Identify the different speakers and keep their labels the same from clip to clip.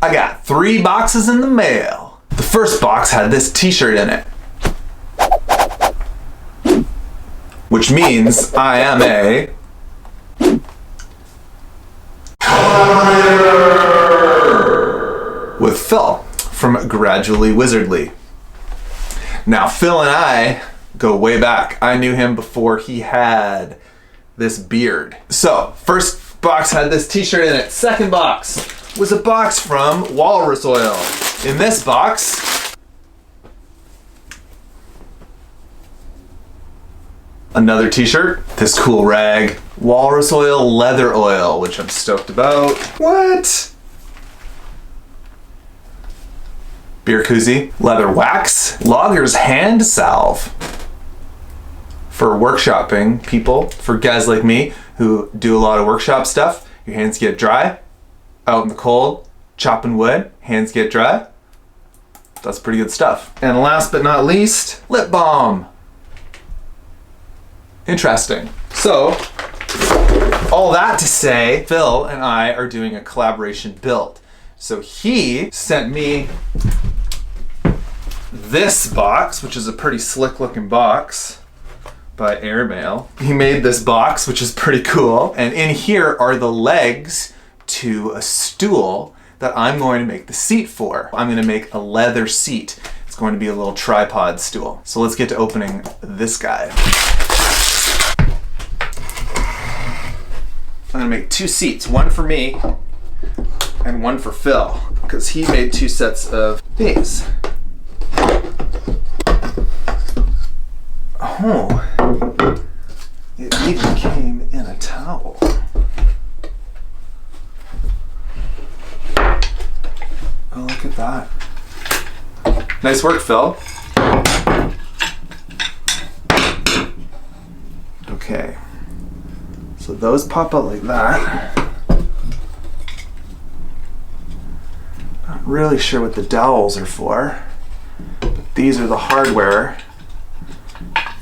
Speaker 1: I got 3 boxes in the mail. The first box had this t-shirt in it, which means I am a collaborator with Phil from Gradually Wizardly. Now, Phil and I go way back. I knew him before he had this beard. So, first box had this t-shirt in it. Second box was a box from Walrus Oil. In this box, another t-shirt, this cool rag, Walrus Oil leather oil, which I'm stoked about. What? Beer koozie, leather wax, Logger's hand salve for workshopping people, for guys like me who do a lot of workshop stuff. Your hands get dry, out in the cold, chopping wood, hands get dry. That's pretty good stuff. And last but not least, lip balm. Interesting. So, all that to say, Phil and I are doing a collaboration build. So he sent me this box, which is a pretty slick looking box by airmail. He made this box, which is pretty cool. And in here are the legs to a stool that I'm going to make the seat for. I'm going to make a leather seat. It's going to be a little tripod stool. So let's get to opening this guy. I'm going to make 2 seats, one for me and one for Phil, because he made 2 sets of these. Oh, it even came in a towel. Oh, look at that. Nice work, Phil. Okay. So those pop out like that. Not really sure what the dowels are for, but these are the hardware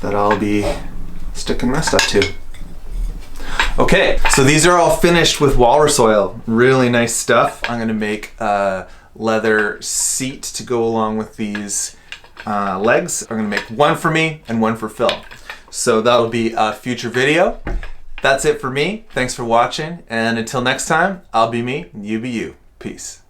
Speaker 1: that I'll be sticking my stuff to. Okay, so these are all finished with Walrus Oil. Really nice stuff. I'm gonna make a leather seat to go along with these legs. I'm gonna make one for me and one for Phil. So that'll be a future video. That's it for me. Thanks for watching, and until next time, I'll be me, you be you. Peace.